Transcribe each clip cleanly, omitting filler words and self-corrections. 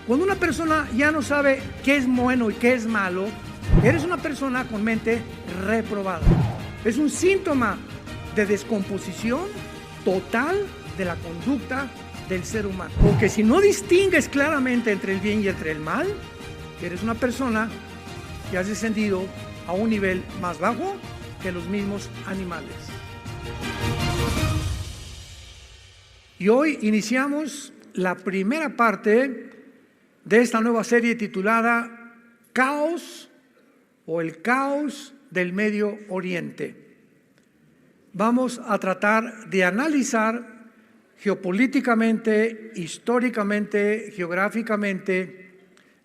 Cuando una persona ya no sabe qué es bueno y qué es malo, eres una persona con mente reprobada. Es un síntoma de descomposición total de la conducta del ser humano. Porque si no distingues claramente entre el bien y entre el mal, eres una persona que has descendido a un nivel más bajo que los mismos animales. Y hoy iniciamos la primera parte de esta nueva serie titulada Caos o el caos del Medio Oriente. Vamos a tratar de analizar geopolíticamente, históricamente, geográficamente,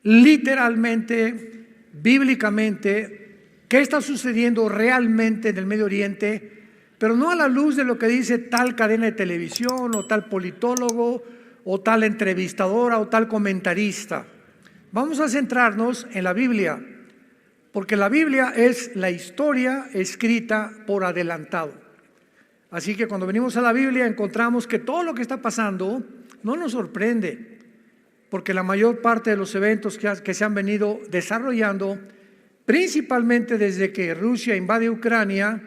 literalmente, bíblicamente, qué está sucediendo realmente en el Medio Oriente, pero no a la luz de lo que dice tal cadena de televisión o tal politólogo o tal entrevistadora o tal comentarista. Vamos a centrarnos en la Biblia, porque la Biblia es la historia escrita por adelantado. Así que cuando venimos a la Biblia encontramos que todo lo que está pasando no nos sorprende, porque la mayor parte de los eventos que se han venido desarrollando, principalmente desde que Rusia invade Ucrania,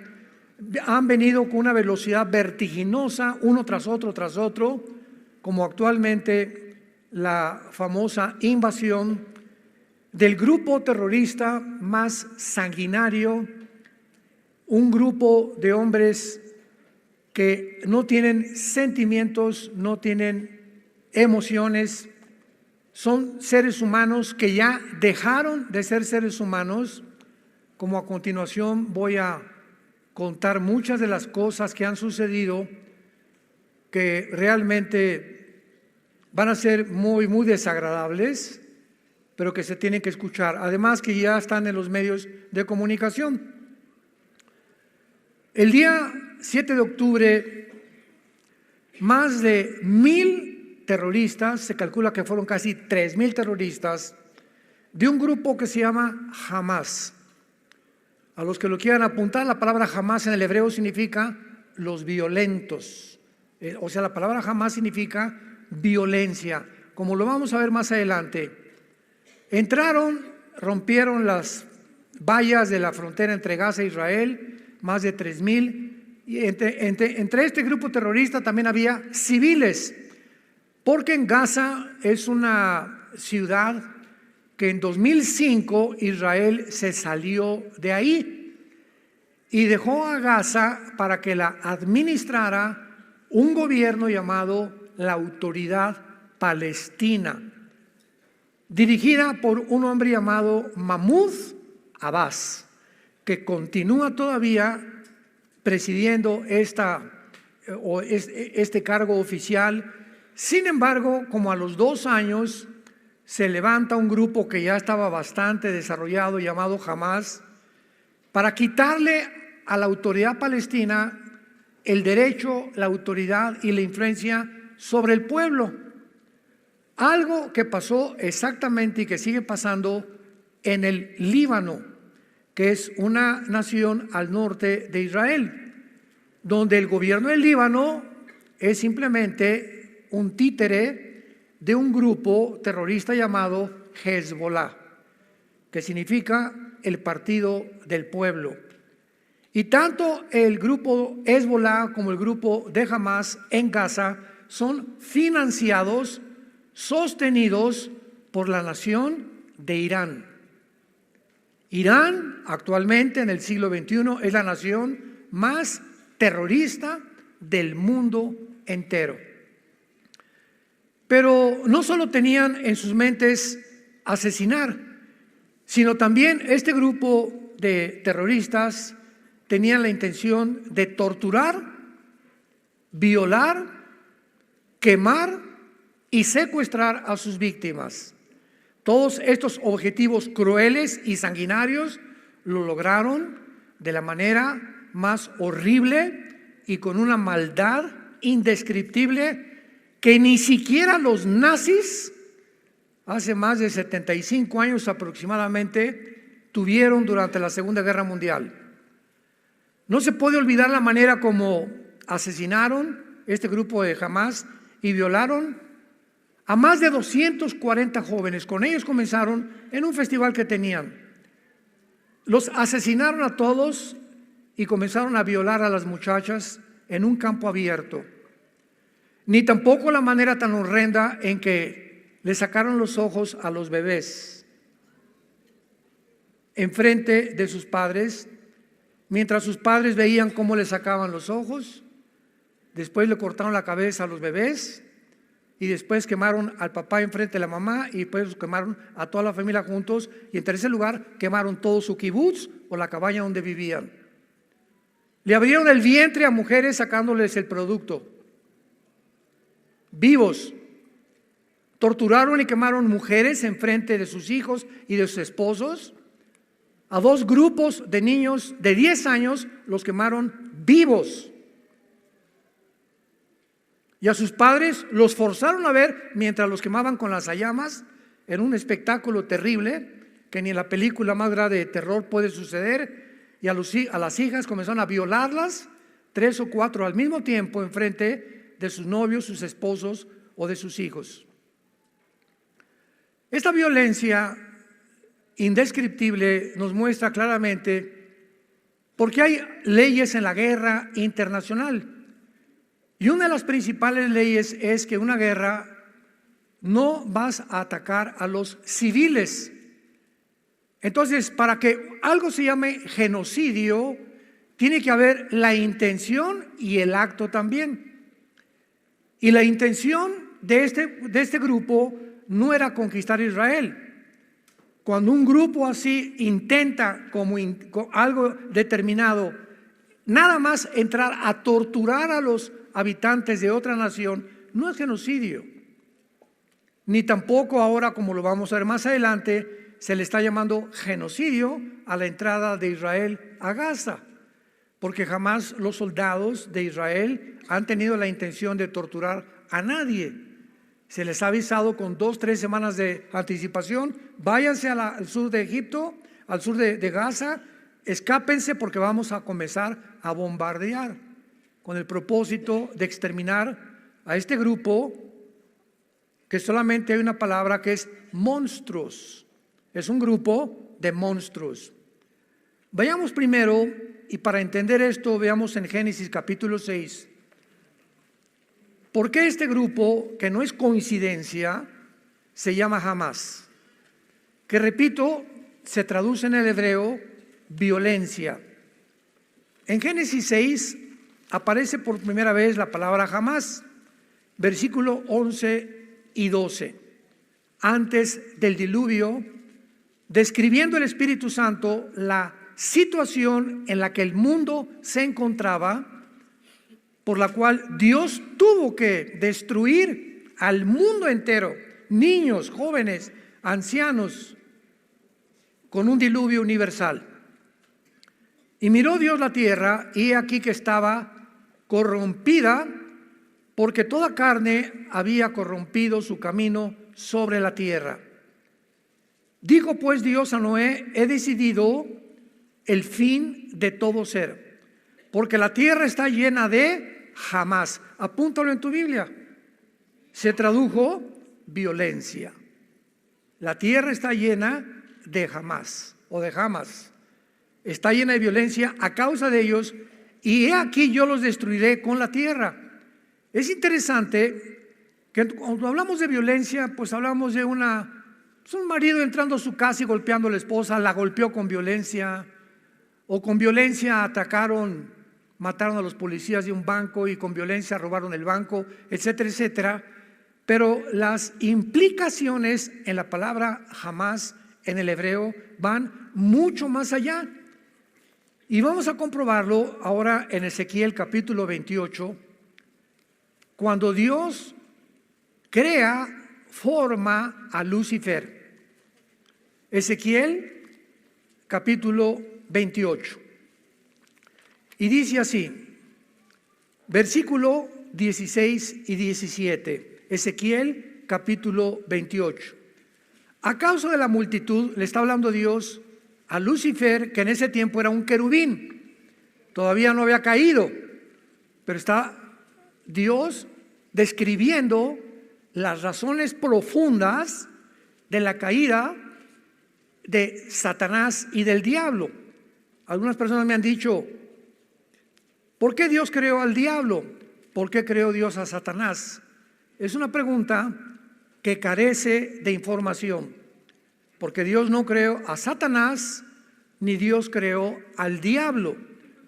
han venido con una velocidad vertiginosa, uno tras otro, como actualmente la famosa invasión del grupo terrorista más sanguinario, un grupo de hombres que no tienen sentimientos, no tienen emociones, son seres humanos que ya dejaron de ser seres humanos, como a continuación voy a contar muchas de las cosas que han sucedido que realmente van a ser muy desagradables, pero que se tienen que escuchar, además que ya están en los medios de comunicación. El día 7 de octubre, más de 1,000 terroristas, se calcula que fueron casi 3,000 terroristas, de un grupo que se llama Hamas. A los que lo quieran apuntar, la palabra Hamas en el hebreo significa los violentos. O sea, la palabra Hamas significa violencia, como lo vamos a ver más adelante. Entraron, rompieron las vallas de la frontera entre Gaza e Israel, más de 3,000, y entre este grupo terrorista también había civiles, porque en Gaza es una ciudad que en 2005 Israel se salió de ahí y dejó a Gaza para que la administrara un gobierno llamado la Autoridad Palestina, dirigida por un hombre llamado Mahmoud Abbas, que continúa todavía presidiendo este cargo oficial. Sin embargo, como a los 2 años, se levanta un grupo que ya estaba bastante desarrollado llamado Hamas para quitarle a la autoridad palestina el derecho, la autoridad y la influencia sobre el pueblo. Algo que pasó exactamente y que sigue pasando en el Líbano, que es una nación al norte de Israel, donde el gobierno del Líbano es simplemente un títere de un grupo terrorista llamado Hezbollah, que significa el partido del pueblo. Y tanto el grupo Hezbollah como el grupo de Hamas en Gaza son financiados, sostenidos por la nación de Irán. Irán actualmente en el siglo XXI es la nación más terrorista del mundo entero. Pero no solo tenían en sus mentes asesinar, sino también este grupo de terroristas tenían la intención de torturar, violar, quemar y secuestrar a sus víctimas. Todos estos objetivos crueles y sanguinarios lo lograron de la manera más horrible y con una maldad indescriptible que ni siquiera los nazis, hace más de 75 años aproximadamente, tuvieron durante la Segunda Guerra Mundial. No se puede olvidar la manera como asesinaron este grupo de Hamas y violaron a más de 240 jóvenes. Con ellos comenzaron en un festival que tenían. Los asesinaron a todos y comenzaron a violar a las muchachas en un campo abierto. Ni tampoco la manera tan horrenda en que le sacaron los ojos a los bebés enfrente de sus padres, mientras sus padres veían cómo le sacaban los ojos. Después le cortaron la cabeza a los bebés y después quemaron al papá enfrente de la mamá y después quemaron a toda la familia juntos, y en tercer lugar quemaron todo su kibutz o la cabaña donde vivían. Le abrieron el vientre a mujeres sacándoles el producto vivos. Torturaron y quemaron mujeres enfrente de sus hijos y de sus esposos. A 2 grupos de niños de 10 años los quemaron vivos. Y a sus padres los forzaron a ver mientras los quemaban con las llamas, en un espectáculo terrible que ni en la película más grande de terror puede suceder. Y a las hijas comenzaron a violarlas, 3 o 4 al mismo tiempo enfrente de sus novios, sus esposos o de sus hijos. Esta violencia indescriptible nos muestra claramente por qué hay leyes en la guerra internacional. Y una de las principales leyes es que en una guerra no vas a atacar a los civiles. Entonces, para que algo se llame genocidio, tiene que haber la intención y el acto también. Y la intención de este grupo no era conquistar Israel. Cuando un grupo así intenta como algo determinado, nada más entrar a torturar a los habitantes de otra nación, no es genocidio. Ni tampoco ahora, como lo vamos a ver más adelante, se le está llamando genocidio a la entrada de Israel a Gaza, porque jamás los soldados de Israel han tenido la intención de torturar a nadie. Se les ha avisado con 2 o 3 semanas de anticipación: váyanse al sur de Egipto, al sur de Gaza, escápense porque vamos a comenzar a bombardear, con el propósito de exterminar a este grupo, que solamente hay una palabra que es monstruos. Es un grupo de monstruos. Vayamos primero, y para entender esto, veamos en Génesis capítulo 6. ¿Por qué este grupo, que no es coincidencia, se llama Hamás? Que, repito, se traduce en el hebreo violencia. En Génesis 6 aparece por primera vez la palabra Hamás, versículo 11 y 12. Antes del diluvio, describiendo el Espíritu Santo la situación en la que el mundo se encontraba, por la cual Dios tuvo que destruir al mundo entero, niños, jóvenes, ancianos, con un diluvio universal. Y miró Dios la tierra, y aquí que estaba corrompida, porque toda carne había corrompido su camino sobre la tierra. Dijo pues Dios a Noé: he decidido el fin de todo ser, porque la tierra está llena de Hamás. Apúntalo en tu Biblia. Se tradujo violencia. La tierra está llena de Hamás o de Hamas. Está llena de violencia a causa de ellos, y he aquí yo los destruiré con la tierra. Es interesante que cuando hablamos de violencia, pues hablamos de un marido entrando a su casa y golpeando a la esposa, la golpeó con violencia, o con violencia mataron a los policías de un banco, y con violencia robaron el banco, etcétera, etcétera. Pero las implicaciones en la palabra Hamás en el hebreo van mucho más allá. Y vamos a comprobarlo ahora en Ezequiel capítulo 28, cuando Dios forma a Lucifer. Ezequiel capítulo 28. Y dice así, versículo 16 y 17, Ezequiel capítulo 28. A causa de la multitud, le está hablando Dios a Lucifer, que en ese tiempo era un querubín, todavía no había caído, pero está Dios describiendo las razones profundas de la caída de Satanás y del diablo. Algunas personas me han dicho: ¿por qué Dios creó al diablo? ¿Por qué creó Dios a Satanás? Es una pregunta que carece de información, porque Dios no creó a Satanás ni Dios creó al diablo.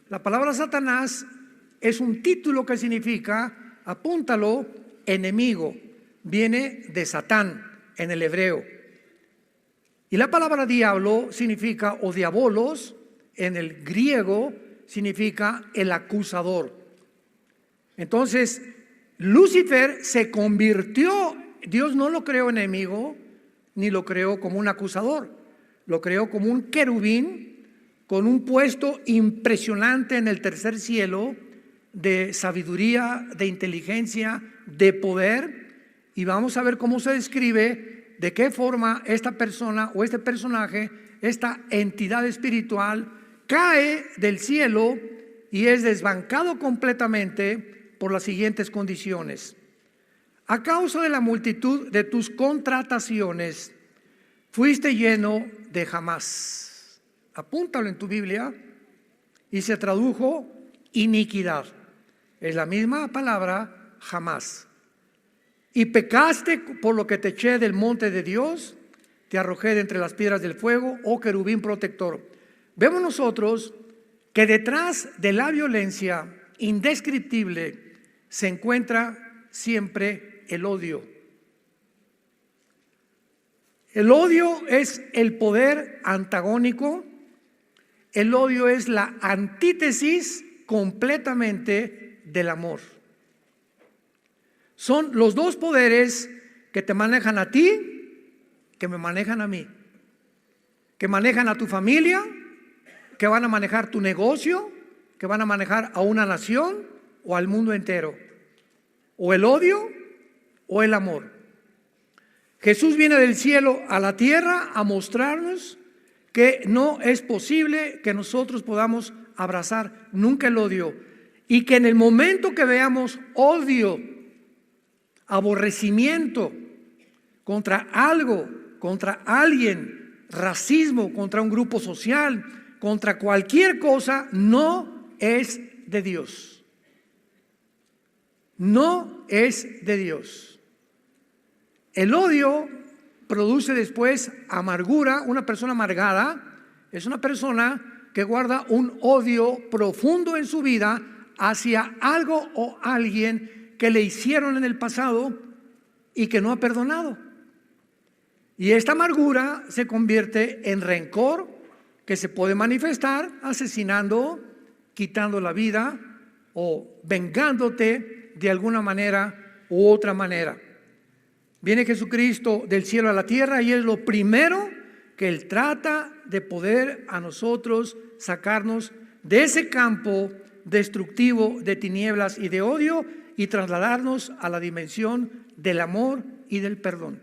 La palabra Satanás es un título que significa, apúntalo, enemigo. Viene de Satán en el hebreo. Y la palabra diablo significa, o diabolos, en el griego significa el acusador. Entonces, Lucifer se convirtió, Dios no lo creó enemigo, ni lo creó como un acusador, lo creó como un querubín con un puesto impresionante en el tercer cielo de sabiduría, de inteligencia, de poder. Y vamos a ver cómo se describe, de qué forma esta persona o este personaje, esta entidad espiritual, cae del cielo y es desbancado completamente por las siguientes condiciones. A causa de la multitud de tus contrataciones, fuiste lleno de jamás. Apúntalo en tu Biblia. Y se tradujo iniquidad. Es la misma palabra, jamás. Y pecaste, por lo que te eché del monte de Dios, te arrojé de entre las piedras del fuego, oh querubín protector. Vemos nosotros que detrás de la violencia indescriptible se encuentra siempre el odio. El odio es el poder antagónico. El odio es la antítesis completamente del amor. Son los dos poderes que te manejan a ti, que me manejan a mí, que manejan a tu familia, que van a manejar tu negocio, que van a manejar a una nación o al mundo entero. O el odio o el amor. Jesús viene del cielo a la tierra a mostrarnos que no es posible que nosotros podamos abrazar nunca el odio, y que en el momento que veamos odio, aborrecimiento contra algo, contra alguien, racismo contra un grupo social, contra cualquier cosa, no es de Dios. No es de Dios. El odio produce después amargura. Una persona amargada es una persona que guarda un odio profundo en su vida hacia algo o alguien que le hicieron en el pasado y que no ha perdonado. Y esta amargura se convierte en rencor, que se puede manifestar asesinando, quitando la vida o vengándote de alguna manera u otra manera. Viene Jesucristo del cielo a la tierra y es lo primero que Él trata de poder a nosotros sacarnos de ese campo destructivo de tinieblas y de odio y trasladarnos a la dimensión del amor y del perdón.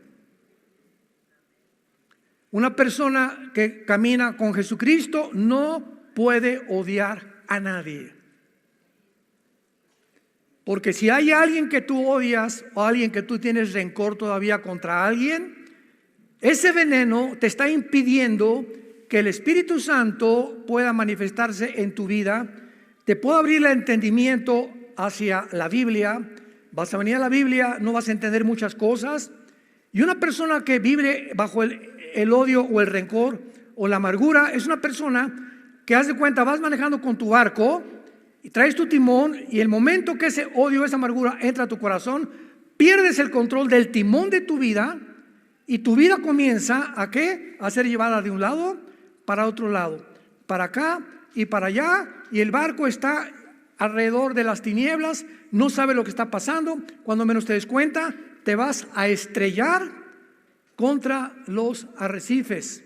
Una persona que camina con Jesucristo no puede odiar a nadie. Porque si hay alguien que tú odias o alguien que tú tienes rencor todavía contra alguien, ese veneno te está impidiendo que el Espíritu Santo pueda manifestarse en tu vida. Te puede abrir el entendimiento hacia la Biblia. Vas a venir a la Biblia, no vas a entender muchas cosas. Y una persona que vive bajo el odio o el rencor o la amargura es una persona que, haz de cuenta, vas manejando con tu barco y traes tu timón, y el momento que ese odio, esa amargura entra a tu corazón, pierdes el control del timón de tu vida y tu vida comienza ¿a qué? A ser llevada de un lado para otro lado, para acá y para allá, y el barco está alrededor de las tinieblas, no sabe lo que está pasando. Cuando menos te des cuenta, te vas a estrellar contra los arrecifes,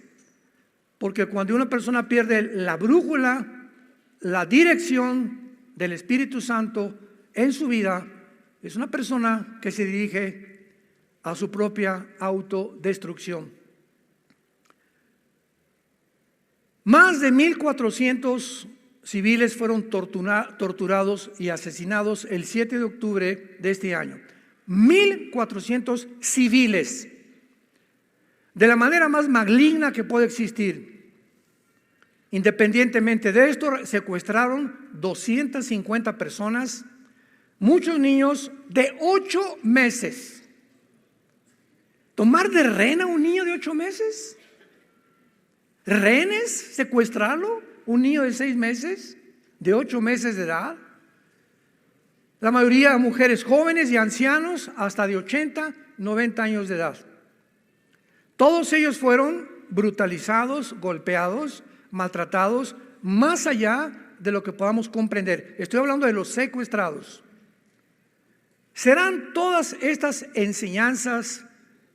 porque cuando una persona pierde la brújula, la dirección del Espíritu Santo en su vida, es una persona que se dirige a su propia autodestrucción. Más de 1,400 civiles fueron torturados y asesinados el 7 de octubre de este año. 1,400 civiles, de la manera más maligna que puede existir. Independientemente de esto, secuestraron 250 personas, muchos niños de 8 meses. ¿Tomar de rehén a un niño de 8 meses? ¿Rehenes? ¿Secuestrarlo? ¿Un niño de 6 meses? ¿De 8 meses de edad? La mayoría de mujeres jóvenes y ancianos hasta de 80, 90 años de edad. Todos ellos fueron brutalizados, golpeados, maltratados, más allá de lo que podamos comprender. Estoy hablando de los secuestrados. ¿Serán todas estas enseñanzas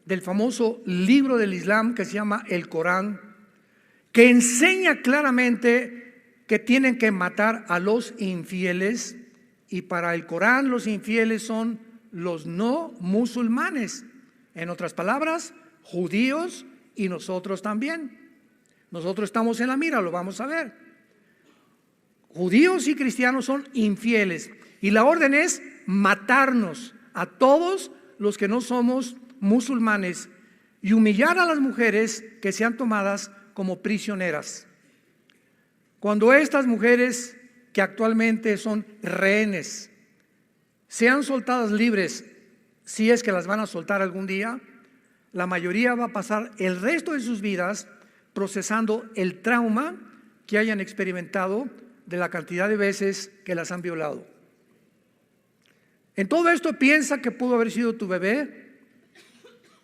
del famoso libro del Islam que se llama el Corán, que enseña claramente que tienen que matar a los infieles? Y para el Corán los infieles son los no musulmanes. En otras palabras, judíos y nosotros también. Nosotros estamos en la mira, lo vamos a ver. Judíos y cristianos son infieles. Y la orden es matarnos a todos los que no somos musulmanes y humillar a las mujeres que sean tomadas como prisioneras. Cuando estas mujeres que actualmente son rehenes sean soltadas libres, si es que las van a soltar algún día, la mayoría va a pasar el resto de sus vidas procesando el trauma que hayan experimentado de la cantidad de veces que las han violado. En todo esto piensa que pudo haber sido tu bebé,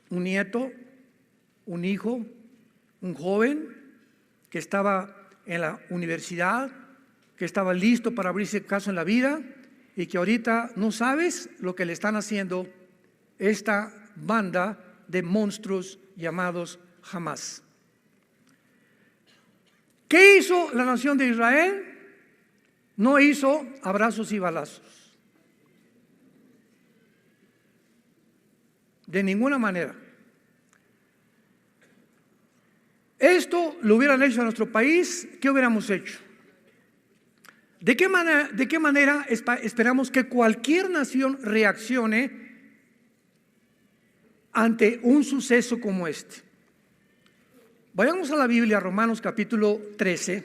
un nieto, un hijo, un joven que estaba en la universidad, que estaba listo para abrirse caso en la vida y que ahorita no sabes lo que le están haciendo esta banda de monstruos llamados Hamás. ¿Qué hizo la nación de Israel? No hizo abrazos y balazos. De ninguna manera. Esto lo hubieran hecho en nuestro país, ¿qué hubiéramos hecho? ¿De qué manera esperamos que cualquier nación reaccione ante un suceso como este? Vayamos a la Biblia, Romanos capítulo 13,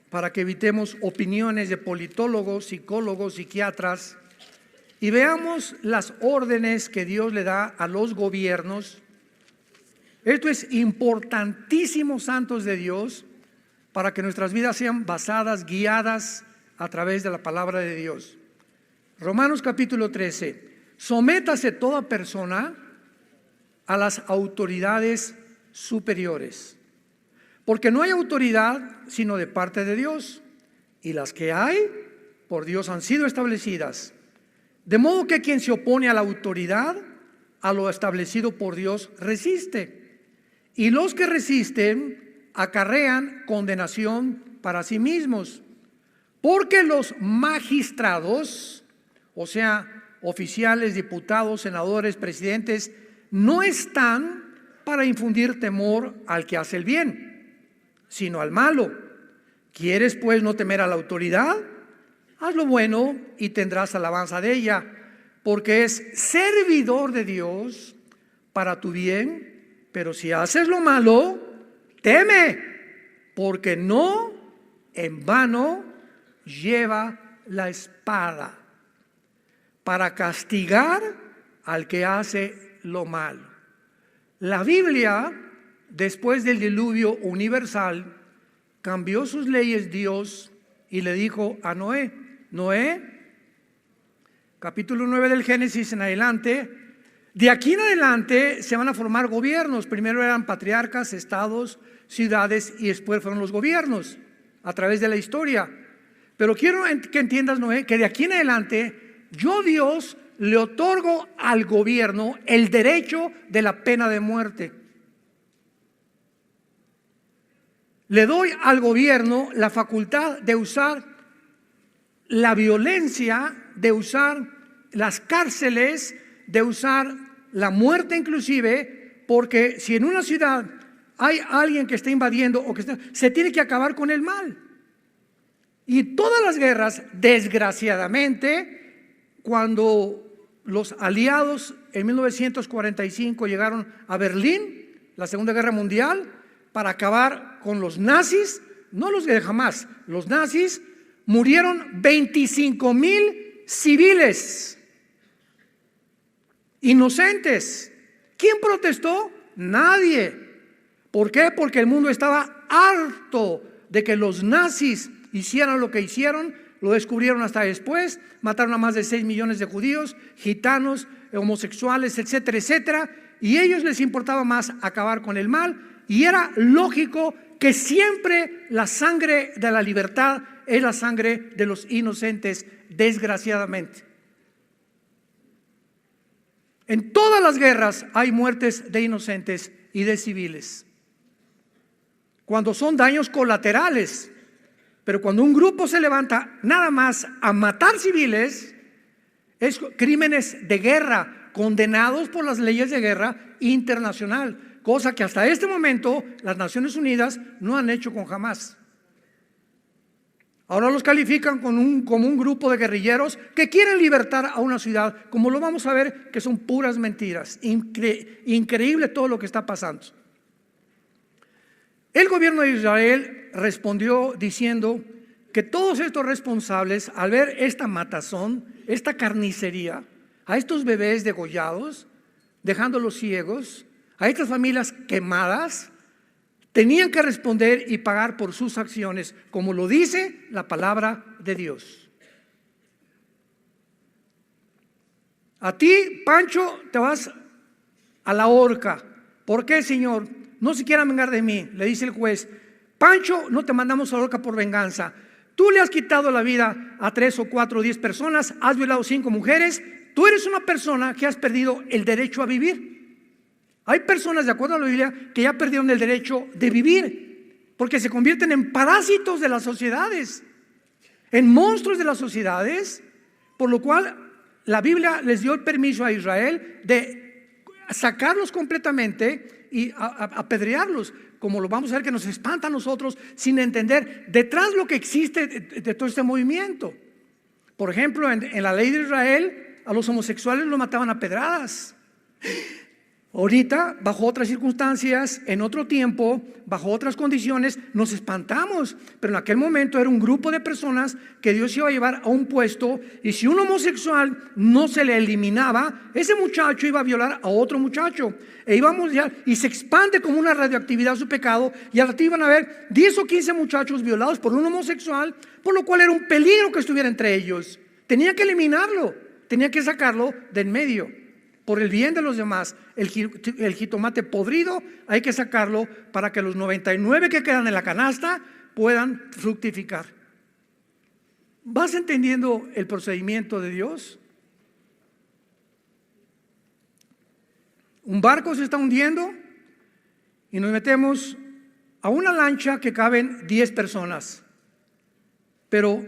para que evitemos opiniones de politólogos, psicólogos, psiquiatras, y veamos las órdenes que Dios le da a los gobiernos. Esto es importantísimo, santos de Dios, para que nuestras vidas sean basadas, guiadas a través de la palabra de Dios. Romanos capítulo 13. Sométase toda persona a las autoridades superiores, porque no hay autoridad sino de parte de Dios, y las que hay por Dios han sido establecidas. De modo que quien se opone a la autoridad, a lo establecido por Dios, resiste, y los que resisten acarrean condenación para sí mismos, porque los magistrados, o sea, oficiales, diputados, senadores, presidentes, no están para infundir temor al que hace el bien, sino al malo. ¿Quieres pues no temer a la autoridad? Haz lo bueno y tendrás alabanza de ella, porque es servidor de Dios para tu bien. Pero si haces lo malo, teme, porque no en vano lleva la espada para castigar al que hace lo malo. La Biblia, después del diluvio universal, cambió sus leyes Dios y le dijo a Noé, capítulo 9 del Génesis en adelante, de aquí en adelante se van a formar gobiernos. Primero eran patriarcas, estados, ciudades, y después fueron los gobiernos a través de la historia. Pero quiero que entiendas, Noé, que de aquí en adelante yo, Dios, le otorgo al gobierno el derecho de la pena de muerte. Le doy al gobierno la facultad de usar la violencia, de usar las cárceles, de usar la muerte inclusive, porque si en una ciudad hay alguien que está invadiendo o que se tiene que acabar con el mal. Y todas las guerras, desgraciadamente, cuando los aliados en 1945 llegaron a Berlín, la Segunda Guerra Mundial, para acabar con los nazis, no los de Hamas, los nazis, murieron 25,000 civiles inocentes. ¿Quién protestó? Nadie. ¿Por qué? Porque el mundo estaba harto de que los nazis hicieran lo que hicieron. Lo descubrieron hasta después, mataron a más de 6 millones de judíos, gitanos, homosexuales, etcétera, etcétera. Y a ellos les importaba más acabar con el mal, y era lógico que siempre la sangre de la libertad es la sangre de los inocentes, desgraciadamente. En todas las guerras hay muertes de inocentes y de civiles, cuando son daños colaterales. Pero cuando un grupo se levanta nada más a matar civiles, es crímenes de guerra condenados por las leyes de guerra internacional, cosa que hasta este momento las Naciones Unidas no han hecho con Hamas. Ahora los califican como un grupo de guerrilleros que quieren libertar a una ciudad, como lo vamos a ver, que son puras mentiras. Increíble todo lo que está pasando. El gobierno de Israel respondió diciendo que todos estos responsables, al ver esta matazón, esta carnicería, a estos bebés degollados, dejándolos ciegos, a estas familias quemadas, tenían que responder y pagar por sus acciones, como lo dice la palabra de Dios. A ti, Pancho, te vas a la horca. ¿Por qué, Señor? No se quiera vengar de mí, le dice el juez. Pancho, no te mandamos a la horca por venganza. Tú le has quitado la vida a 3 o 4 o 10 personas, has violado 5 mujeres. Tú eres una persona que has perdido el derecho a vivir. Hay personas, de acuerdo a la Biblia, que ya perdieron el derecho de vivir, porque se convierten en parásitos de las sociedades, en monstruos de las sociedades, por lo cual la Biblia les dio el permiso a Israel de sacarlos completamente y apedrearlos, como lo vamos a ver, que nos espanta a nosotros sin entender detrás lo que existe de todo este movimiento. Por ejemplo, en la ley de Israel a los homosexuales los mataban a pedradas. Ahorita, bajo otras circunstancias, en otro tiempo, bajo otras condiciones, nos espantamos. Pero en aquel momento era un grupo de personas que Dios iba a llevar a un puesto, y si un homosexual no se le eliminaba, ese muchacho iba a violar a otro muchacho. Y se expande como una radioactividad su pecado, y al rato iban a haber 10 o 15 muchachos violados por un homosexual, por lo cual era un peligro que estuviera entre ellos. Tenía que eliminarlo, tenía que sacarlo de en medio. Por el bien de los demás, el jitomate podrido hay que sacarlo para que los 99 que quedan en la canasta puedan fructificar. ¿Vas entendiendo el procedimiento de Dios? Un barco se está hundiendo y nos metemos a una lancha que caben 10 personas, pero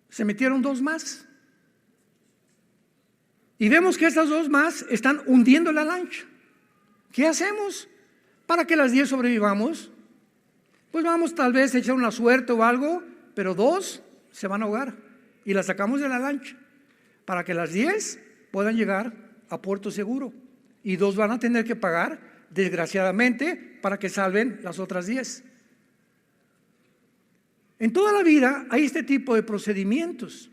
se metieron 2 más. Y vemos que estas 2 más están hundiendo la lancha. ¿Qué hacemos para que las 10 sobrevivamos? Pues vamos tal vez a echar una suerte o algo, pero 2 se van a ahogar y las sacamos de la lancha para que las 10 puedan llegar a puerto seguro. Y 2 van a tener que pagar, desgraciadamente, para que salven las otras 10. En toda la vida hay este tipo de procedimientos,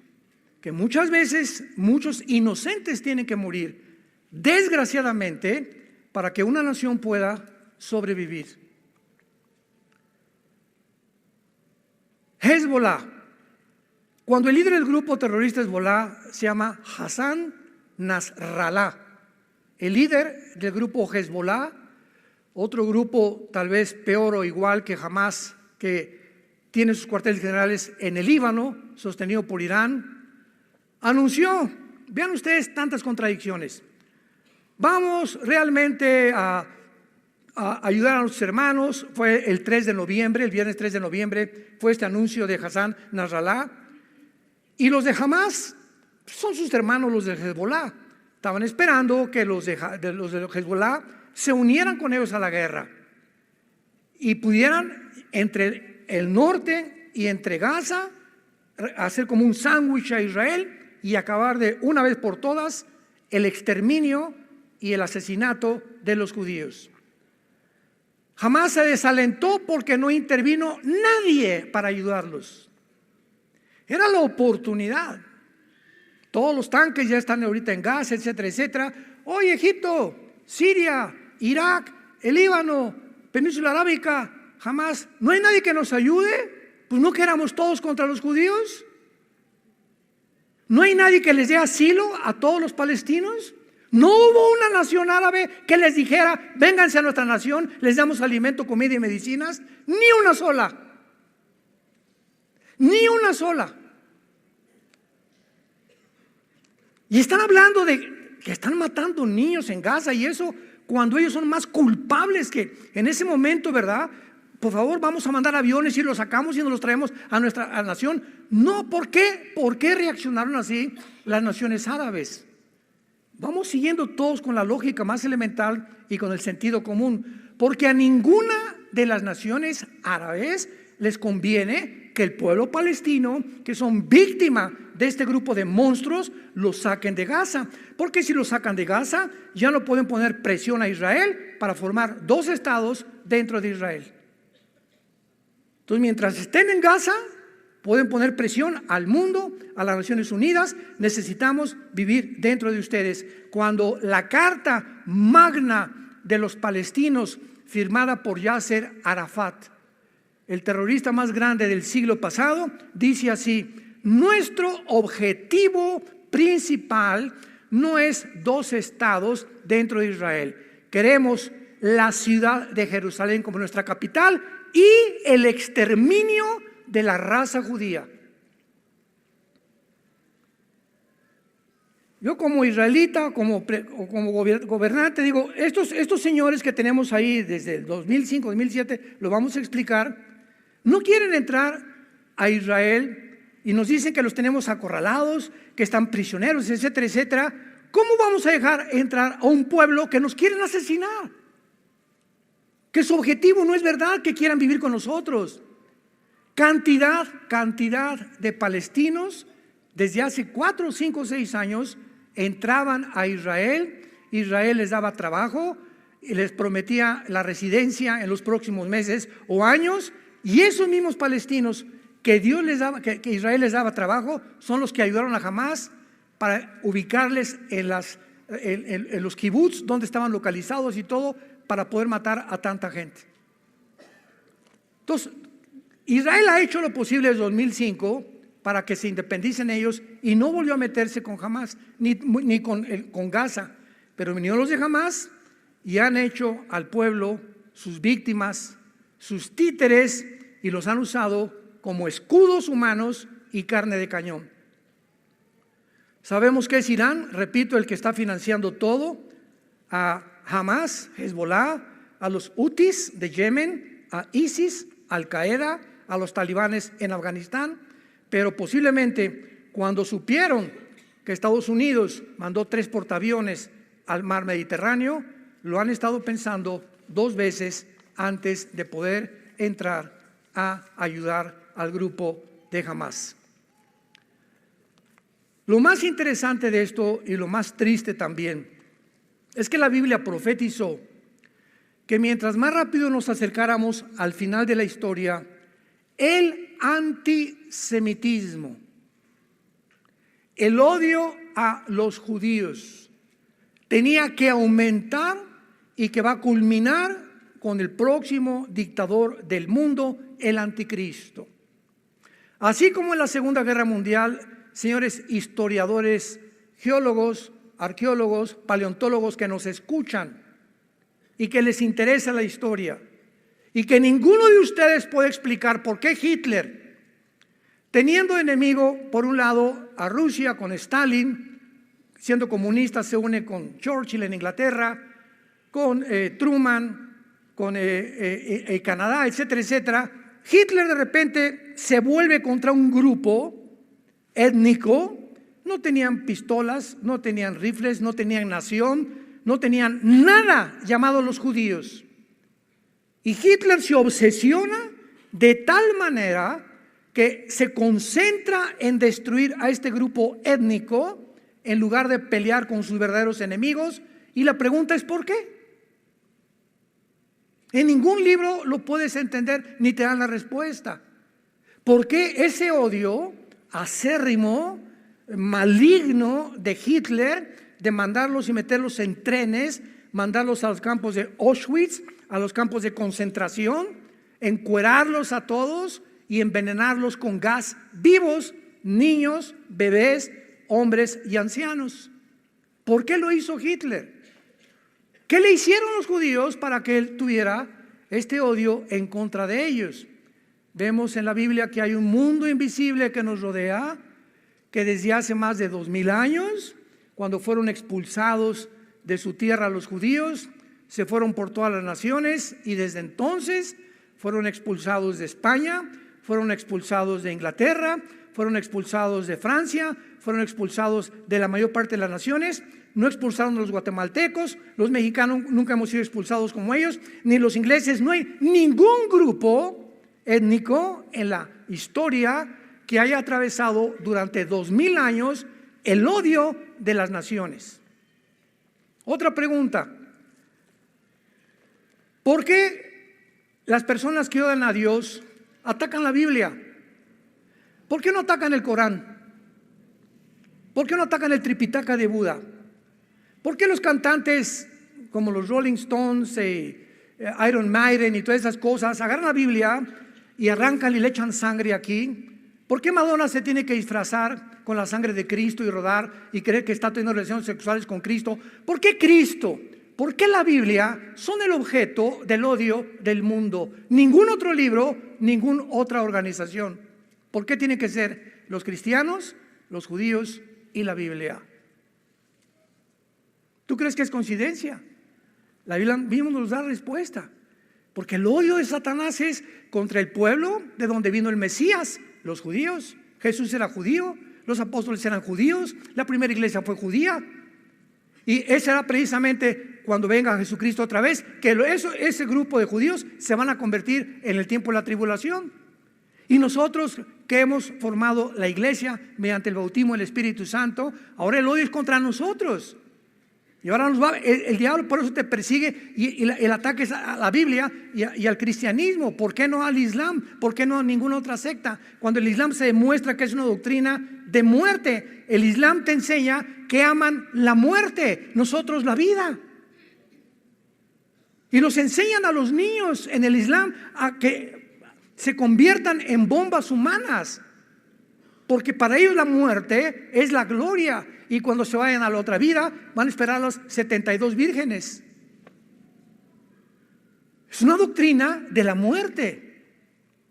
que muchas veces muchos inocentes tienen que morir, desgraciadamente, para que una nación pueda sobrevivir. Hezbollah. Cuando el líder del grupo terrorista Hezbollah se llama Hassan Nasrallah, el líder del grupo Hezbollah, otro grupo tal vez peor o igual que Hamas, que tiene sus cuarteles generales en el Líbano, sostenido por Irán, anunció, vean ustedes tantas contradicciones, vamos realmente a ayudar a nuestros hermanos. Fue el 3 de noviembre, el viernes 3 de noviembre, fue este anuncio de Hassan Nasrallah. Y los de Hamas son sus hermanos, los de Hezbollah. Estaban esperando que los de Hezbollah se unieran con ellos a la guerra y pudieran entre el norte y entre Gaza hacer como un sándwich a Israel y acabar de una vez por todas el exterminio y el asesinato de los judíos. Jamás se desalentó porque no intervino nadie para ayudarlos. Era la oportunidad. Todos los tanques ya están ahorita en Gaza, etcétera, etcétera. Hoy Egipto, Siria, Irak, el Líbano, Península Arábica, jamás. ¿No hay nadie que nos ayude? Pues no que éramos todos contra los judíos. ¿No hay nadie que les dé asilo a todos los palestinos? No hubo una nación árabe que les dijera, vénganse a nuestra nación, les damos alimento, comida y medicinas. Ni una sola. Ni una sola. Y están hablando de que están matando niños en Gaza y eso cuando ellos son más culpables que en ese momento, ¿verdad? Por favor, vamos a mandar aviones y los sacamos y nos los traemos a nuestra nación. No, ¿por qué? ¿Por qué reaccionaron así las naciones árabes? Vamos siguiendo todos con la lógica más elemental y con el sentido común, porque a ninguna de las naciones árabes les conviene que el pueblo palestino, que son víctimas de este grupo de monstruos, los saquen de Gaza, porque si los sacan de Gaza ya no pueden poner presión a Israel para formar dos estados dentro de Israel. Entonces, mientras estén en Gaza, pueden poner presión al mundo, a las Naciones Unidas. Necesitamos vivir dentro de ustedes. Cuando la carta magna de los palestinos, firmada por Yasser Arafat, el terrorista más grande del siglo pasado, dice así: nuestro objetivo principal no es dos estados dentro de Israel. Queremos la ciudad de Jerusalén como nuestra capital y el exterminio de la raza judía. Yo como israelita, como gobernante, digo, estos señores que tenemos ahí desde el 2005, 2007, lo vamos a explicar, no quieren entrar a Israel y nos dicen que los tenemos acorralados, que están prisioneros, etcétera, etcétera. ¿Cómo vamos a dejar entrar a un pueblo que nos quieren asesinar? Que su objetivo no es verdad que quieran vivir con nosotros. Cantidad de palestinos desde hace 4, 5, 6 años entraban a Israel. Israel les daba trabajo y les prometía la residencia en los próximos meses o años, y esos mismos palestinos que Dios les daba, que Israel les daba trabajo, son los que ayudaron a Hamás para ubicarles en los kibbutz donde estaban localizados y todo, para poder matar a tanta gente. Entonces, Israel ha hecho lo posible desde 2005 para que se independicen ellos y no volvió a meterse con Hamás ni con Gaza, pero vinieron los de Hamás y han hecho al pueblo sus víctimas, sus títeres, y los han usado como escudos humanos y carne de cañón. Sabemos que es Irán, repito, el que está financiando todo, a Hamás, Hezbollah, a los Houthis de Yemen, a ISIS, Al Qaeda, a los talibanes en Afganistán. Pero posiblemente cuando supieron que Estados Unidos mandó 3 portaaviones al mar Mediterráneo, lo han estado pensando 2 veces antes de poder entrar a ayudar al grupo de Hamás. Lo más interesante de esto y lo más triste también es que la Biblia profetizó que mientras más rápido nos acercáramos al final de la historia, el antisemitismo, el odio a los judíos, tenía que aumentar y que va a culminar con el próximo dictador del mundo, el anticristo. Así como en la Segunda Guerra Mundial, señores historiadores, geólogos, arqueólogos, paleontólogos que nos escuchan y que les interesa la historia, y que ninguno de ustedes puede explicar por qué Hitler, teniendo enemigo por un lado a Rusia con Stalin, siendo comunista se une con Churchill en Inglaterra, con Truman, con Canadá, etcétera, etcétera. Hitler de repente se vuelve contra un grupo étnico. No tenían pistolas, no tenían rifles, no tenían nación, no tenían nada llamado los judíos. Y Hitler se obsesiona de tal manera que se concentra en destruir a este grupo étnico en lugar de pelear con sus verdaderos enemigos. Y la pregunta es ¿por qué? En ningún libro lo puedes entender ni te dan la respuesta. ¿Por qué ese odio acérrimo, maligno de Hitler, de mandarlos y meterlos en trenes, mandarlos a los campos de Auschwitz, a los campos de concentración, encuerarlos a todos y envenenarlos con gas vivos, niños, bebés, hombres y ancianos? ¿Por qué lo hizo Hitler? ¿Qué le hicieron los judíos para que él tuviera este odio en contra de ellos? Vemos en la Biblia que hay un mundo invisible que nos rodea, que desde hace más de 2000 años, cuando fueron expulsados de su tierra los judíos, se fueron por todas las naciones y desde entonces fueron expulsados de España, fueron expulsados de Inglaterra, fueron expulsados de Francia, fueron expulsados de la mayor parte de las naciones. No expulsaron a los guatemaltecos, los mexicanos nunca hemos sido expulsados como ellos, ni los ingleses. No hay ningún grupo étnico en la historia que haya atravesado durante 2000 años el odio de las naciones. Otra pregunta: ¿por qué las personas que odian a Dios atacan la Biblia? ¿Por qué no atacan el Corán? ¿Por qué no atacan el Tripitaka de Buda? ¿Por qué los cantantes como los Rolling Stones, Iron Maiden y todas esas cosas agarran la Biblia y arrancan y le echan sangre aquí? ¿Por qué Madonna se tiene que disfrazar con la sangre de Cristo y rodar y creer que está teniendo relaciones sexuales con Cristo? ¿Por qué Cristo? ¿Por qué la Biblia son el objeto del odio del mundo? Ningún otro libro, ninguna otra organización. ¿Por qué tienen que ser los cristianos, los judíos y la Biblia? ¿Tú crees que es coincidencia? La Biblia mismo nos da respuesta. Porque el odio de Satanás es contra el pueblo de donde vino el Mesías, los judíos. Jesús era judío, los apóstoles eran judíos, la primera iglesia fue judía. Y ese era precisamente cuando venga Jesucristo otra vez, que ese grupo de judíos se van a convertir en el tiempo de la tribulación. Y nosotros que hemos formado la iglesia mediante el bautismo del Espíritu Santo, ahora el odio es contra nosotros. Y ahora el diablo por eso te persigue y el ataque es a la Biblia y al cristianismo. ¿Por qué no al Islam? ¿Por qué no a ninguna otra secta? Cuando el Islam se demuestra que es una doctrina de muerte. El Islam te enseña que aman la muerte, nosotros la vida. Y los enseñan a los niños en el Islam a que se conviertan en bombas humanas. Porque para ellos la muerte es la gloria. Y cuando se vayan a la otra vida, van a esperar a las 72 vírgenes. Es una doctrina de la muerte.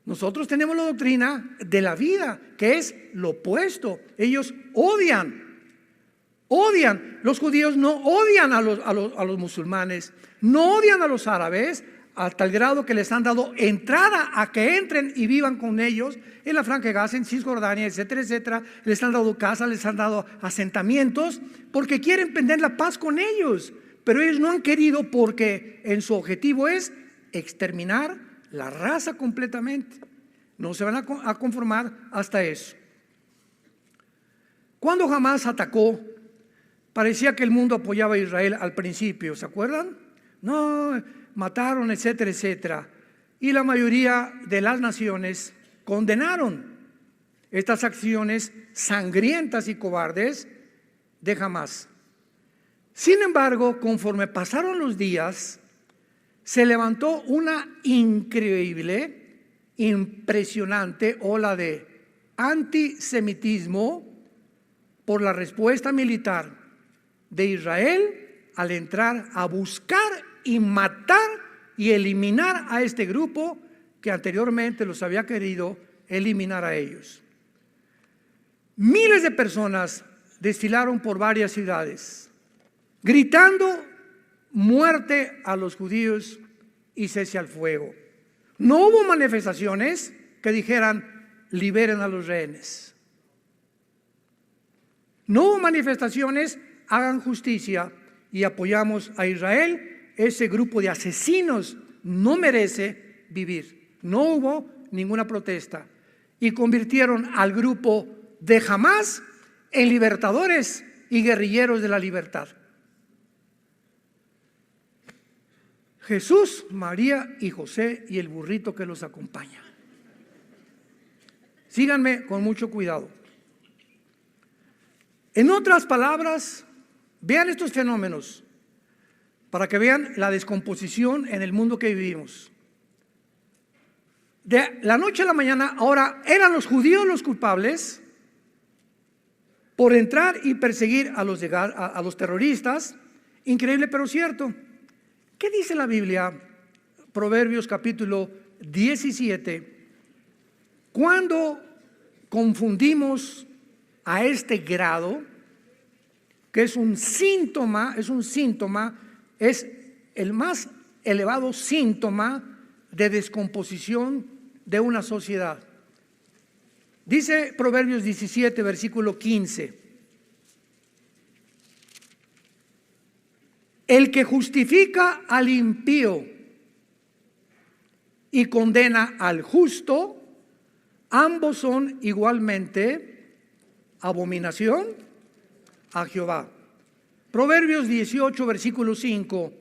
Nosotros tenemos la doctrina de la vida, que es lo opuesto. Ellos odian. Los judíos no odian a los musulmanes, no odian a los árabes, a tal grado que les han dado entrada a que entren y vivan con ellos en la Franja de Gaza, en Cisjordania, etcétera, etcétera. Les han dado casas, les han dado asentamientos, porque quieren prender la paz con ellos. Pero ellos no han querido, porque en su objetivo es exterminar la raza completamente. No se van a conformar hasta eso. Cuando Hamás atacó, parecía que el mundo apoyaba a Israel al principio, ¿se acuerdan? No, mataron, etcétera, etcétera. Y la mayoría de las naciones condenaron estas acciones sangrientas y cobardes de Hamás. Sin embargo, conforme pasaron los días, se levantó una increíble, impresionante ola de antisemitismo por la respuesta militar de Israel al entrar a buscar y matar y eliminar a este grupo que anteriormente los había querido eliminar a ellos. Miles de personas desfilaron por varias ciudades, gritando muerte a los judíos y cese al fuego. No hubo manifestaciones que dijeran liberen a los rehenes. No hubo manifestaciones, hagan justicia y apoyamos a Israel. Ese grupo de asesinos no merece vivir. No hubo ninguna protesta. y convirtieron al grupo de Hamás en libertadores y guerrilleros de la libertad. Jesús, María y José y el burrito que los acompaña. Síganme con mucho cuidado. En otras palabras, vean estos fenómenos para que vean la descomposición en el mundo que vivimos. De la noche a la mañana, ahora eran los judíos los culpables por entrar y perseguir a los terroristas. Increíble pero cierto. ¿Qué dice la Biblia? Proverbios capítulo 17. Cuando confundimos a este grado, que es un síntoma, es el más elevado síntoma de descomposición de una sociedad. Dice Proverbios 17, versículo 15. El que justifica al impío y condena al justo, ambos son igualmente abominación a Jehová. Proverbios 18, versículo 5.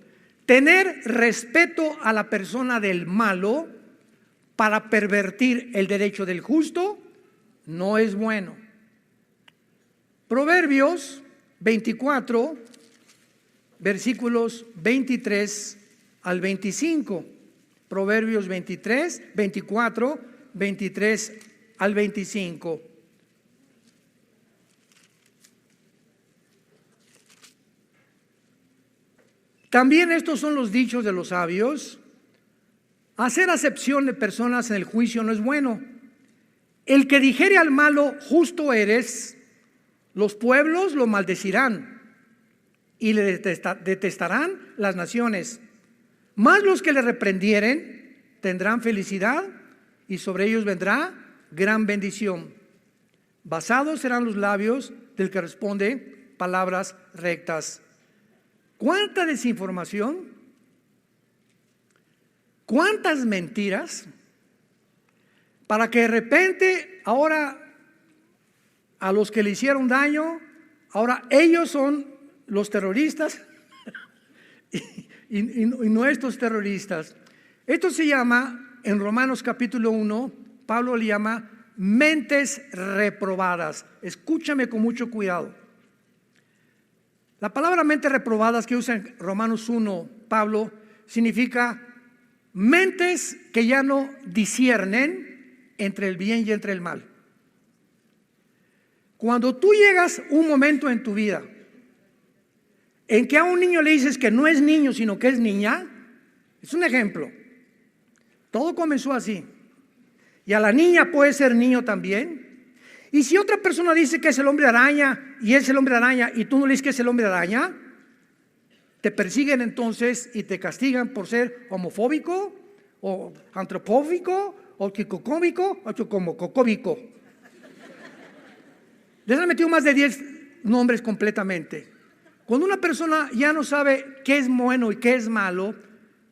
Tener respeto a la persona del malo para pervertir el derecho del justo no es bueno. Proverbios 24, versículos 23 al 25. Proverbios 24, 23 al 25. También estos son los dichos de los sabios. Hacer acepción de personas en el juicio no es bueno. El que dijere al malo, justo eres, los pueblos lo maldecirán y le detestarán las naciones. Mas los que le reprendieren tendrán felicidad y sobre ellos vendrá gran bendición. Basados serán los labios del que responde palabras rectas. ¿Cuánta desinformación? ¿Cuántas mentiras? Para que de repente ahora a los que le hicieron daño, ahora ellos son los terroristas y no estos terroristas. Esto se llama, en Romanos capítulo 1, Pablo le llama mentes reprobadas. Escúchame con mucho cuidado. La palabra mentes reprobadas que usa en Romanos 1, Pablo, significa mentes que ya no disciernen entre el bien y entre el mal. Cuando tú llegas un momento en tu vida en que a un niño le dices que no es niño sino que es niña, es un ejemplo. Todo comenzó así. Y a la niña puede ser niño también. Y si otra persona dice que es el hombre araña y es el hombre araña y tú no le dices que es el hombre araña, te persiguen entonces y te castigan por ser homofóbico o antropóbico o quicocómico o chocomococóbico. Les han metido más de 10 nombres completamente. Cuando una persona ya no sabe qué es bueno y qué es malo,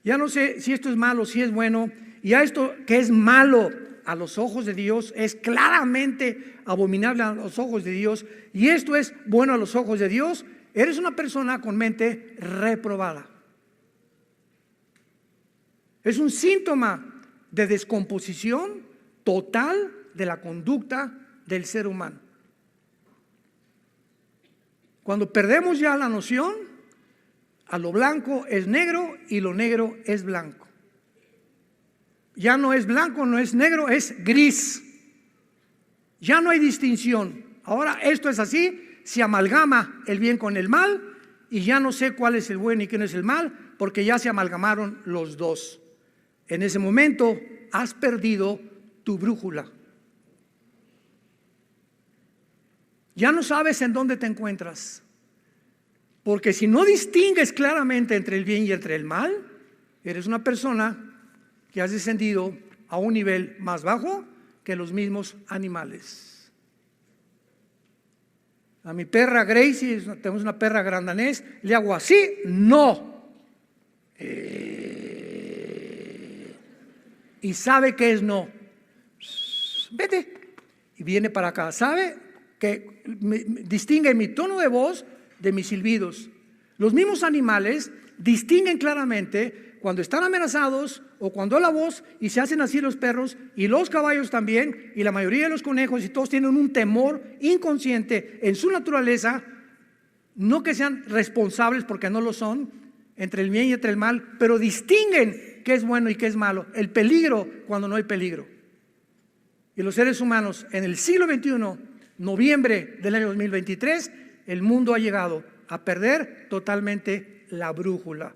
ya no sé si esto es malo, si es bueno, y a esto que es malo a los ojos de Dios es claramente abominable a los ojos de Dios, y esto es bueno a los ojos de Dios, eres una persona con mente reprobada. Es un síntoma de descomposición total de la conducta del ser humano. Cuando perdemos ya la noción, a lo blanco es negro y lo negro es blanco. Ya no es blanco, no es negro, es gris. Ya no hay distinción. Ahora esto es así, se amalgama el bien con el mal y ya no sé cuál es el bueno y quién es el mal, porque ya se amalgamaron los dos. En ese momento has perdido tu brújula. Ya no sabes en dónde te encuentras, porque si no distingues claramente entre el bien y entre el mal, eres una persona que has descendido a un nivel más bajo que los mismos animales. A mi perra Gracie, tenemos una perra grandanés, le hago así, no. Y sabe que es no. Vete. y viene para acá. ¿Sabe? Que distingue mi tono de voz de mis silbidos. Los mismos animales distinguen claramente cuando están amenazados o cuando la voz, y se hacen así los perros y los caballos también, y la mayoría de los conejos, y todos tienen un temor inconsciente en su naturaleza, no que sean responsables porque no lo son, entre el bien y entre el mal, pero distinguen qué es bueno y qué es malo, el peligro cuando no hay peligro. Y los seres humanos en el siglo XXI, noviembre del año 2023, el mundo ha llegado a perder totalmente la brújula.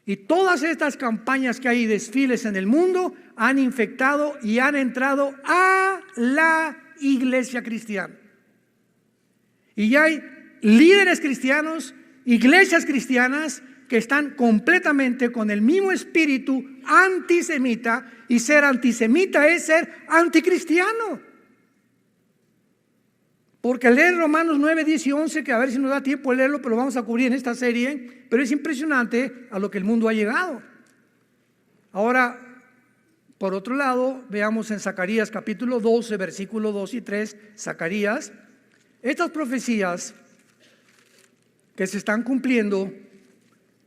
Y todas estas campañas que hay, desfiles en el mundo, han infectado y han entrado a la iglesia cristiana. Y ya hay líderes cristianos, iglesias cristianas que están completamente con el mismo espíritu antisemita, y ser antisemita es ser anticristiano. Porque leer Romanos 9, 10 y 11, que a ver si nos da tiempo de leerlo, pero lo vamos a cubrir en esta serie, pero es impresionante a lo que el mundo ha llegado. Ahora, por otro lado, veamos en Zacarías capítulo 12, versículo 2 y 3, Zacarías, estas profecías que se están cumpliendo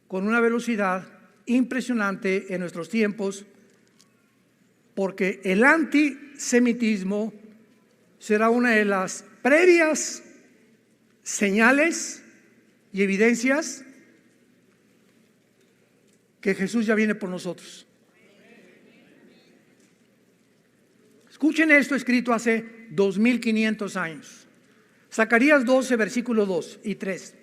con una velocidad impresionante en nuestros tiempos, porque el antisemitismo será una de las previas señales y evidencias que Jesús ya viene por nosotros. Escuchen esto escrito hace 2500 años. Zacarías 12, versículos 2 y 3.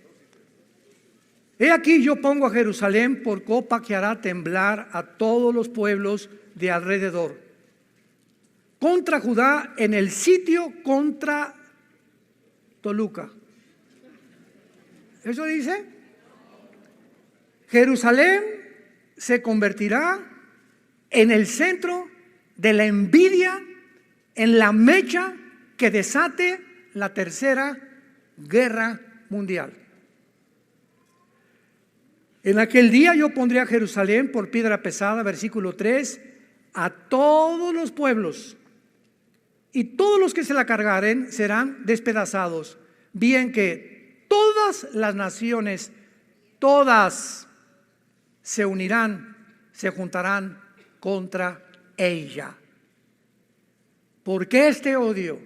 He aquí yo pongo a Jerusalén por copa que hará temblar a todos los pueblos de alrededor, contra Judá en el sitio contra Toluca. ¿Eso dice? Jerusalén se convertirá en el centro de la envidia, en la mecha que desate la tercera guerra mundial. En aquel día yo pondré a Jerusalén por piedra pesada, versículo 3, a todos los pueblos, y todos los que se la cargaren serán despedazados, bien que todas las naciones, todas se unirán, se juntarán contra ella. Porque este odio,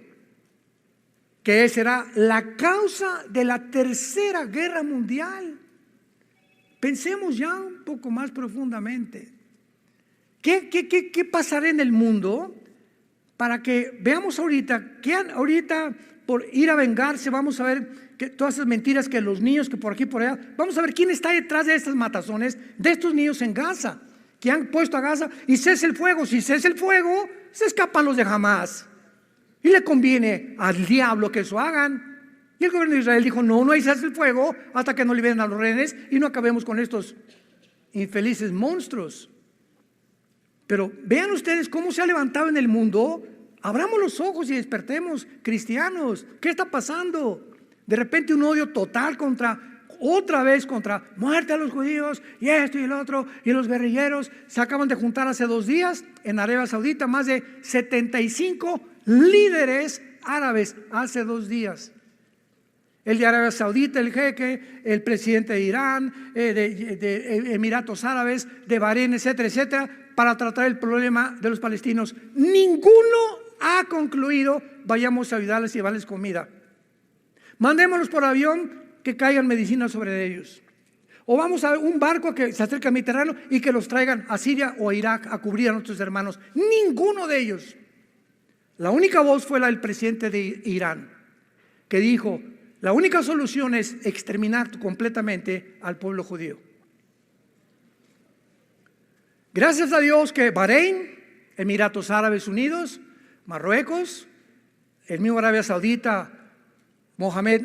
que será la causa de la tercera guerra mundial, pensemos ya un poco más profundamente. ¿Qué pasará en el mundo para que veamos ahorita, que ahorita por ir a vengarse, vamos a ver que todas esas mentiras que los niños, que por aquí por allá, vamos a ver quién está detrás de estas matazones de estos niños en Gaza, que han puesto a Gaza y cese el fuego. Si cese el fuego, se escapan los de Hamás, y le conviene al diablo que eso hagan. Y el gobierno de Israel dijo: no hay cese el fuego hasta que no liberen a los rehenes y no acabemos con estos infelices monstruos. Pero vean ustedes cómo se ha levantado en el mundo. Abramos los ojos y despertemos, cristianos. ¿Qué está pasando? De repente un odio total otra vez contra muerte a los judíos, y esto y el otro, y los guerrilleros. Se acaban de juntar hace 2 días en Arabia Saudita más de 75 líderes árabes hace 2 días. El de Arabia Saudita, el jeque, el presidente de Irán, de Emiratos Árabes, de Bahrein, etcétera, etcétera, para tratar el problema de los palestinos. Ninguno ha concluido: vayamos a ayudarles y llevarles comida. Mandémoslos por avión, que caigan medicinas sobre ellos. O vamos a un barco que se acerque al Mediterráneo y que los traigan a Siria o a Irak a cubrir a nuestros hermanos. Ninguno de ellos. La única voz fue la del presidente de Irán, que dijo: la única solución es exterminar completamente al pueblo judío. Gracias a Dios que Bahrein, Emiratos Árabes Unidos, Marruecos, el mismo Arabia Saudita, Mohamed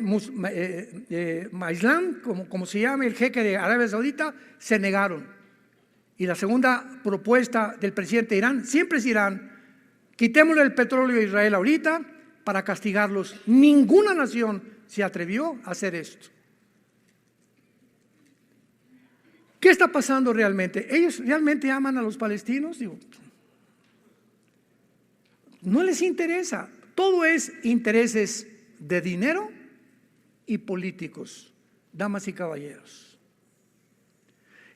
Maislam, como se llama, el jeque de Arabia Saudita, se negaron. Y la segunda propuesta del presidente de Irán siempre es Irán: quitémosle el petróleo a Israel ahorita para castigarlos. Ninguna nación se atrevió a hacer esto. ¿Qué está pasando realmente? ¿Ellos realmente aman a los palestinos? Digo, no les interesa. todo es intereses de dinero y políticos, damas y caballeros.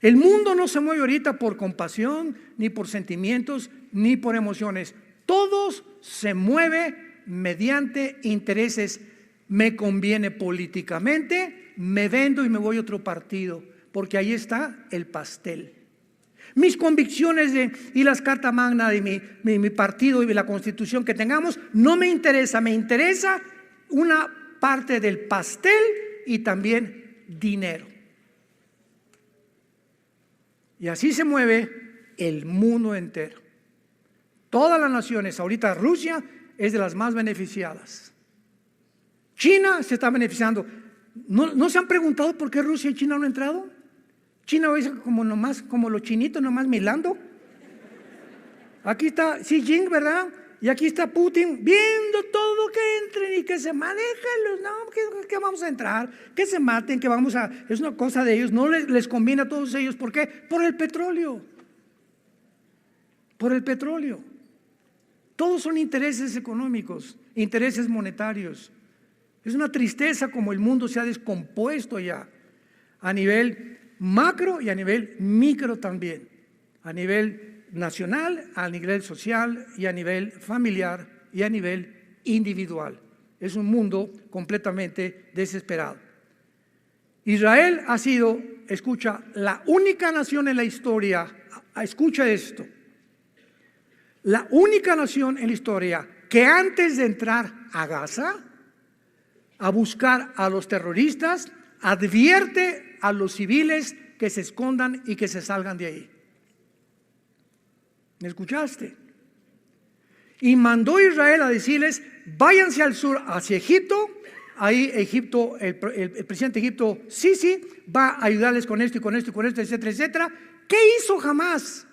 El mundo no se mueve ahorita por compasión, ni por sentimientos, ni por emociones. Todos se mueve mediante intereses. Me conviene políticamente, me vendo y me voy a otro partido, porque ahí está el pastel. Mis convicciones y las cartas magna de mi partido y la constitución que tengamos no me interesa, me interesa una parte del pastel y también dinero. Y así se mueve el mundo entero. Todas las naciones, ahorita Rusia es de las más beneficiadas. China se está beneficiando. ¿No se han preguntado por qué Rusia y China no han entrado? China es como los chinitos nomás milando. Aquí está Xi Jinping, ¿verdad? Y aquí está Putin viendo todo, que entren y que se manejen que vamos a entrar, que se maten, es una cosa de ellos, no les conviene a todos ellos. ¿Por qué? Por el petróleo. Por el petróleo. Todos son intereses económicos, intereses monetarios. Es una tristeza como el mundo se ha descompuesto ya, a nivel macro y a nivel micro también, a nivel nacional, a nivel social y a nivel familiar y a nivel individual. Es un mundo completamente desesperado. Israel ha sido, escucha, la única nación en la historia, escucha esto, la única nación en la historia que antes de entrar a Gaza, a buscar a los terroristas, advierte a los civiles que se escondan y que se salgan de ahí. ¿Me escuchaste? Y mandó a Israel a decirles, váyanse al sur hacia Egipto. Ahí Egipto, el presidente de Egipto, sí, va a ayudarles con esto y con esto y con esto, etcétera, etcétera. ¿Qué hizo Hamás?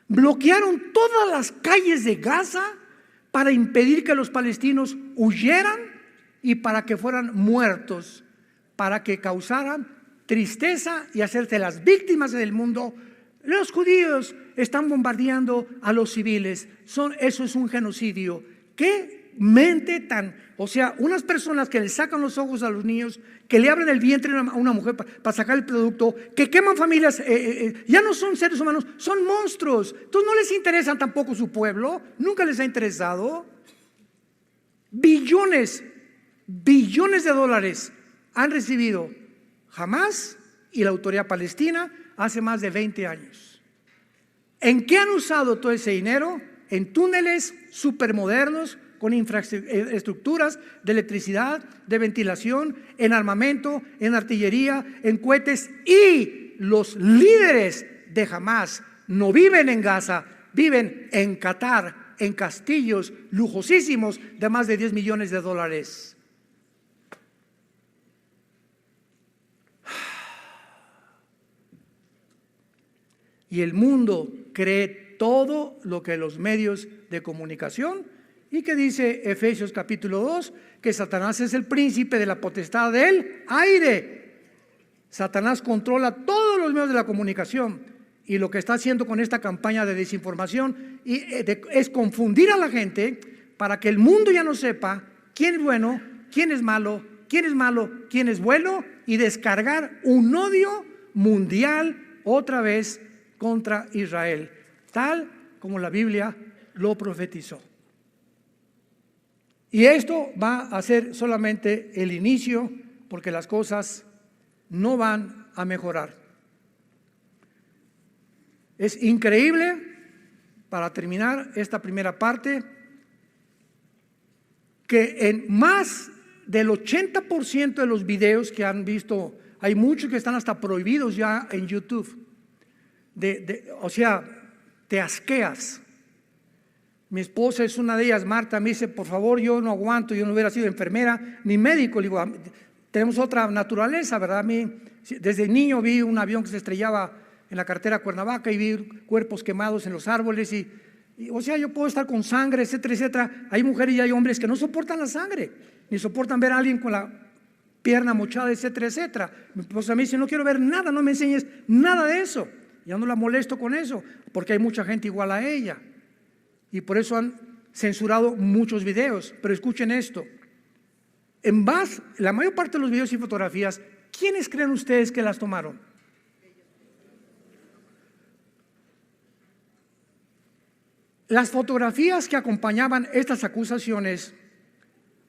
Bloquearon todas las calles de Gaza para impedir que los palestinos huyeran y para que fueran muertos, para que causaran tristeza y hacerse las víctimas del mundo. Los judíos están bombardeando a los civiles. Eso es un genocidio. ¿Qué mente tan? O sea, unas personas que le sacan los ojos a los niños, que le abren el vientre a una mujer para sacar el producto, que queman familias, ya no son seres humanos, son monstruos. Entonces no les interesa tampoco su pueblo, nunca les ha interesado. Billones de dólares han recibido Hamás y la autoridad palestina hace más de 20 años. ¿En qué han usado todo ese dinero? En túneles supermodernos con infraestructuras de electricidad, de ventilación, en armamento, en artillería, en cohetes. Y los líderes de Hamás no viven en Gaza, viven en Qatar, en castillos lujosísimos de más de 10 millones de dólares. Y el mundo cree todo lo que los medios de comunicación, y que dice Efesios capítulo 2, que Satanás es el príncipe de la potestad del aire. Satanás controla todos los medios de la comunicación, y lo que está haciendo con esta campaña de desinformación es confundir a la gente para que el mundo ya no sepa quién es bueno, quién es malo, quién es malo, quién es bueno, y descargar un odio mundial otra vez contra Israel, tal como la Biblia lo profetizó. Y esto va a ser solamente el inicio, porque las cosas no van a mejorar. Es increíble, para terminar esta primera parte, que en más del 80% de los videos que han visto, hay muchos que están hasta prohibidos ya en YouTube. O sea, te asqueas. Mi esposa es una de ellas, Marta, me dice, por favor, yo no aguanto, yo no hubiera sido enfermera ni médico. Le digo, tenemos otra naturaleza, ¿verdad? A mí, desde niño vi un avión que se estrellaba en la carretera Cuernavaca y vi cuerpos quemados en los árboles y o sea, yo puedo estar con sangre, etcétera, etcétera. Hay mujeres y hay hombres que no soportan la sangre, ni soportan ver a alguien con la pierna mochada, etcétera, etcétera. Mi esposa me dice, no quiero ver nada, no me enseñes nada de eso. Ya no la molesto con eso, porque hay mucha gente igual a ella. Y por eso censurado muchos videos, pero escuchen esto. La mayor parte de los videos y fotografías, ¿quiénes creen ustedes que las tomaron? Las fotografías que acompañaban estas acusaciones,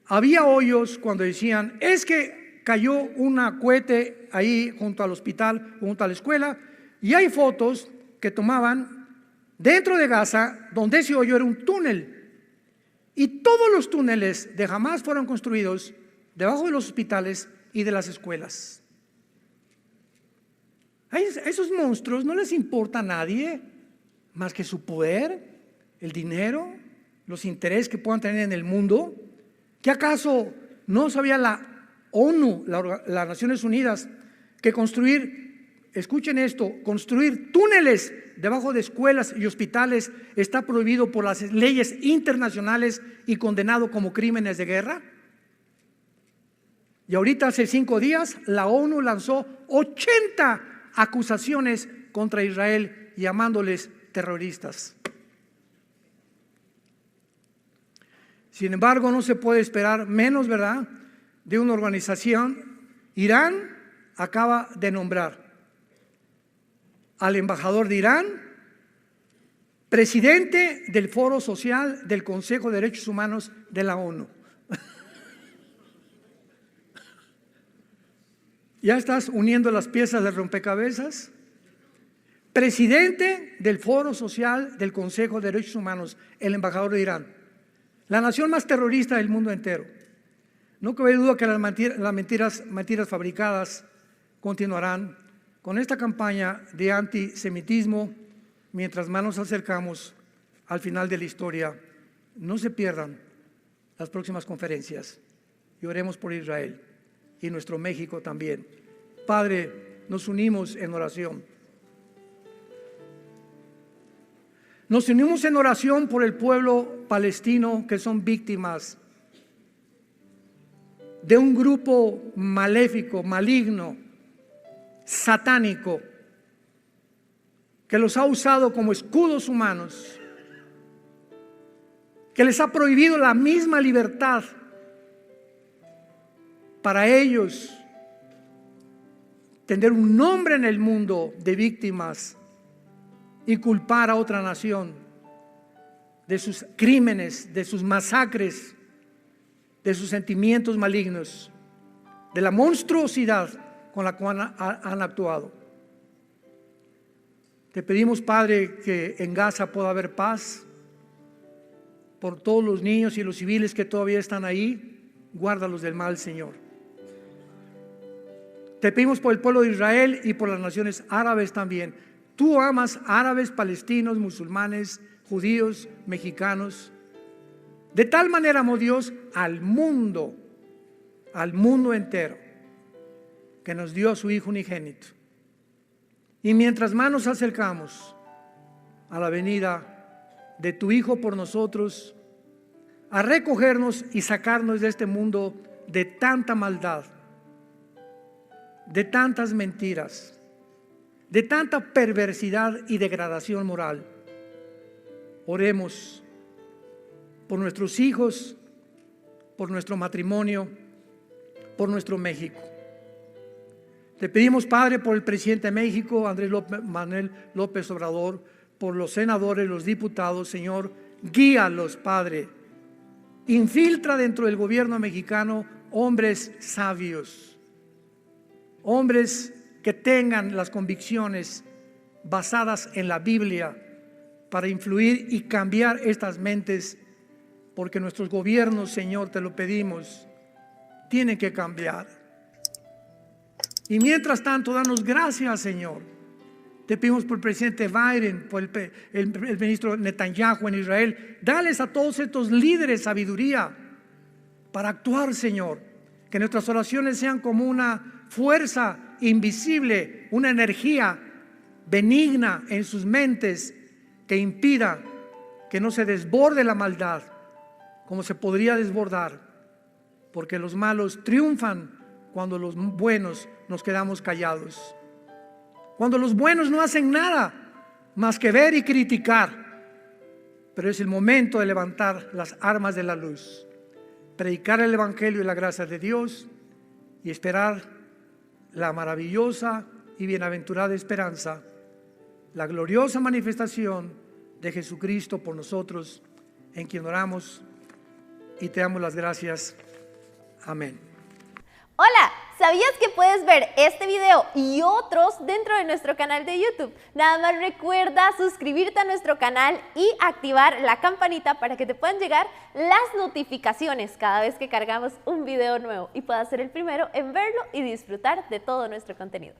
había hoyos cuando decían, es que cayó un cohete ahí junto al hospital, junto a la escuela, y hay fotos que tomaban dentro de Gaza, donde ese hoyo era un túnel. Y todos los túneles de Hamás fueron construidos debajo de los hospitales y de las escuelas. A esos monstruos no les importa a nadie más que su poder, el dinero, los intereses que puedan tener en el mundo. ¿Qué acaso no sabía la ONU, las Naciones Unidas, que escuchen esto, construir túneles debajo de escuelas y hospitales está prohibido por las leyes internacionales y condenado como crímenes de guerra? Y ahorita hace 5 días la ONU lanzó 80 acusaciones contra Israel llamándoles terroristas. Sin embargo, no se puede esperar menos, ¿verdad?, de una organización. Irán acaba de nombrar al embajador de Irán presidente del Foro Social del Consejo de Derechos Humanos de la ONU. ¿Ya estás uniendo las piezas del rompecabezas? Presidente del Foro Social del Consejo de Derechos Humanos, el embajador de Irán, la nación más terrorista del mundo entero. No cabe duda que las mentiras fabricadas continuarán con esta campaña de antisemitismo mientras más nos acercamos al final de la historia. No se pierdan las próximas conferencias y oremos por Israel y nuestro México también. Padre, nos unimos en oración. Nos unimos en oración por el pueblo palestino que son víctimas de un grupo maléfico, maligno, satánico, que los ha usado como escudos humanos, que les ha prohibido la misma libertad para ellos tener un nombre en el mundo de víctimas y culpar a otra nación de sus crímenes, de sus masacres, de sus sentimientos malignos, de la monstruosidad con la cual han actuado. Te pedimos, Padre, que en Gaza pueda haber paz por todos los niños y los civiles que todavía están ahí. Guárdalos del mal, Señor. Te pedimos por el pueblo de Israel y por las naciones árabes también. Tú amas árabes, palestinos, musulmanes, judíos, mexicanos. De tal manera amó Dios al mundo entero, que nos dio a su Hijo unigénito. Y mientras más nos acercamos a la venida de tu Hijo por nosotros, a recogernos y sacarnos de este mundo de tanta maldad, de tantas mentiras, de tanta perversidad y degradación moral, oremos por nuestros hijos, por nuestro matrimonio, por nuestro México. Te pedimos, Padre, por el presidente de México, Manuel López Obrador, por los senadores, los diputados, Señor, guíalos, Padre. Infiltra dentro del gobierno mexicano hombres sabios, hombres que tengan las convicciones basadas en la Biblia para influir y cambiar estas mentes, porque nuestros gobiernos, Señor, te lo pedimos, tienen que cambiar. Y mientras tanto, danos gracias, Señor. Te pedimos por el presidente Biden, por el ministro Netanyahu en Israel. Dales a todos estos líderes sabiduría para actuar, Señor. Que nuestras oraciones sean como una fuerza invisible, una energía benigna en sus mentes que impida que no se desborde la maldad como se podría desbordar, porque los malos triunfan cuando los buenos nos quedamos callados, cuando los buenos no hacen nada más que ver y criticar, pero es el momento de levantar las armas de la luz, predicar el Evangelio y la gracia de Dios y esperar la maravillosa y bienaventurada esperanza, la gloriosa manifestación de Jesucristo por nosotros, en quien oramos y te damos las gracias. Amén. Hola, ¿sabías que puedes ver este video y otros dentro de nuestro canal de YouTube? Nada más recuerda suscribirte a nuestro canal y activar la campanita para que te puedan llegar las notificaciones cada vez que cargamos un video nuevo y puedas ser el primero en verlo y disfrutar de todo nuestro contenido.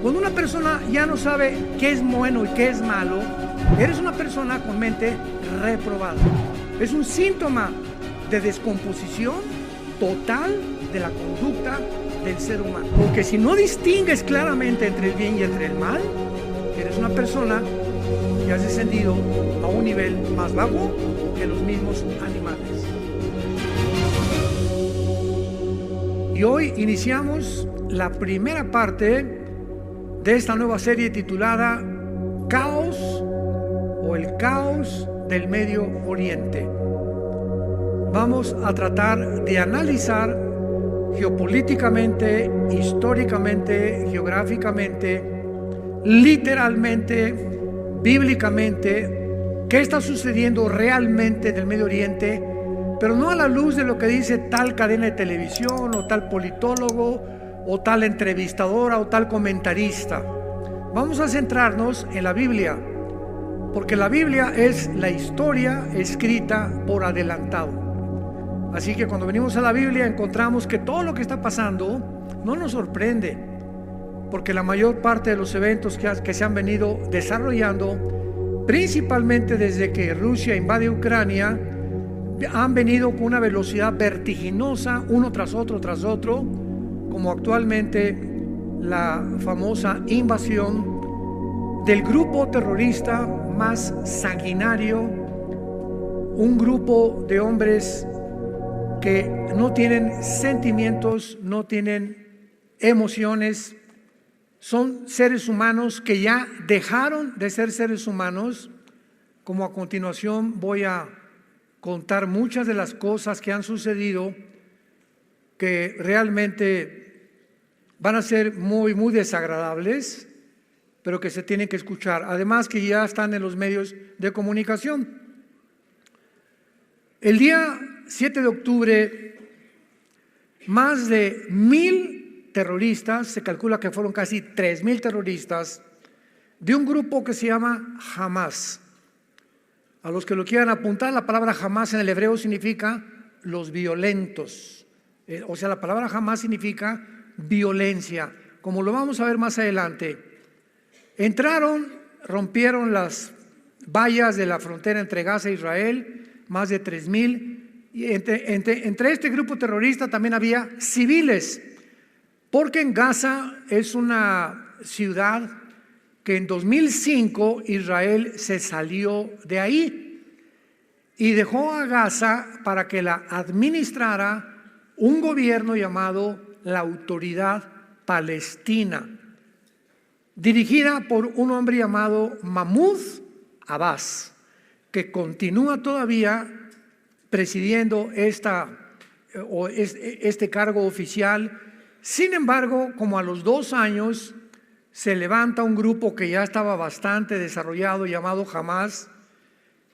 Cuando una persona ya no sabe qué es bueno y qué es malo, eres una persona con mente reprobada. Es un síntoma de descomposición total de la conducta del ser humano. Porque si no distingues claramente entre el bien y entre el mal, eres una persona que has descendido a un nivel más bajo que los mismos animales. Y hoy iniciamos la primera parte de esta nueva serie titulada Caos o el caos del Medio Oriente. Vamos a tratar de analizar geopolíticamente, históricamente, geográficamente, literalmente, bíblicamente, qué está sucediendo realmente en el Medio Oriente, pero no a la luz de lo que dice tal cadena de televisión o tal politólogo o tal entrevistadora o tal comentarista. Vamos a centrarnos en la Biblia, porque la Biblia es la historia escrita por adelantado. Así que cuando venimos a la Biblia encontramos que todo lo que está pasando no nos sorprende, porque la mayor parte de los eventos que se han venido desarrollando, principalmente desde que Rusia invade Ucrania, han venido con una velocidad vertiginosa, uno tras otro, como actualmente la famosa invasión del grupo terrorista más sanguinario, un grupo de hombres que no tienen sentimientos, no tienen emociones, son seres humanos que ya dejaron de ser seres humanos, como a continuación voy a contar muchas de las cosas que han sucedido que realmente van a ser muy desagradables, pero que se tienen que escuchar. Además que ya están en los medios de comunicación. El día 7 de octubre, más de 1,000 terroristas, se calcula que fueron casi 3,000 terroristas, de un grupo que se llama Hamas. A los que lo quieran apuntar, la palabra Hamas en el hebreo significa los violentos. O sea, la palabra Hamas significa violencia, como lo vamos a ver más adelante. Entraron, rompieron las vallas de la frontera entre Gaza e Israel, más de 3,000. Y entre este grupo terrorista también había civiles, porque en Gaza es una ciudad que en 2005 Israel se salió de ahí y dejó a Gaza para que la administrara un gobierno llamado la Autoridad Palestina, dirigida por un hombre llamado Mahmoud Abbas, que continúa todavía presidiendo este cargo oficial. Sin embargo, como a los 2 años, se levanta un grupo que ya estaba bastante desarrollado llamado Hamas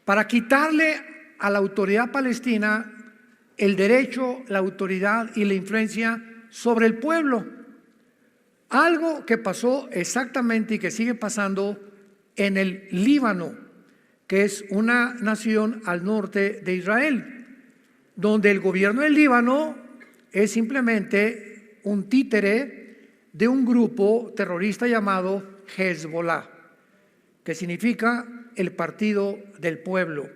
para quitarle a la autoridad palestina el derecho, la autoridad y la influencia sobre el pueblo. Algo que pasó exactamente y que sigue pasando en el Líbano, que es una nación al norte de Israel, donde el gobierno del Líbano es simplemente un títere de un grupo terrorista llamado Hezbollah, que significa el partido del pueblo.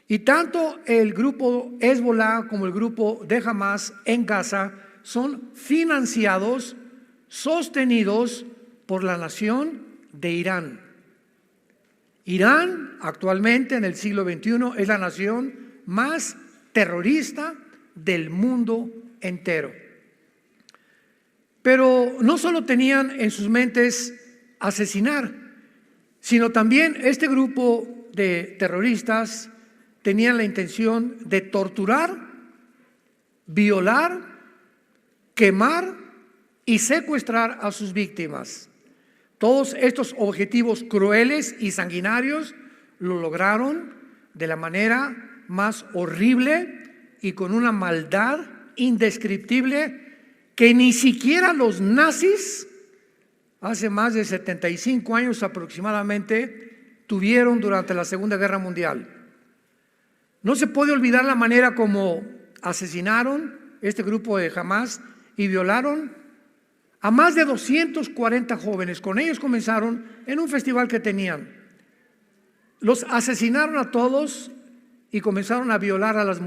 Y tanto el grupo Hezbollah como el grupo de Hamas en Gaza son financiados, sostenidos por la nación de Irán. Irán actualmente en el siglo XXI es la nación más terrorista del mundo entero. Pero no solo tenían en sus mentes asesinar, sino también este grupo de terroristas tenían la intención de torturar, violar, quemar y secuestrar a sus víctimas. Todos estos objetivos crueles y sanguinarios lo lograron de la manera más horrible y con una maldad indescriptible que ni siquiera los nazis, hace más de 75 años aproximadamente, tuvieron durante la Segunda Guerra Mundial. No se puede olvidar la manera como asesinaron este grupo de Hamas y violaron a más de 240 jóvenes. Con ellos comenzaron en un festival que tenían. Los asesinaron a todos y comenzaron a violar a las mujeres.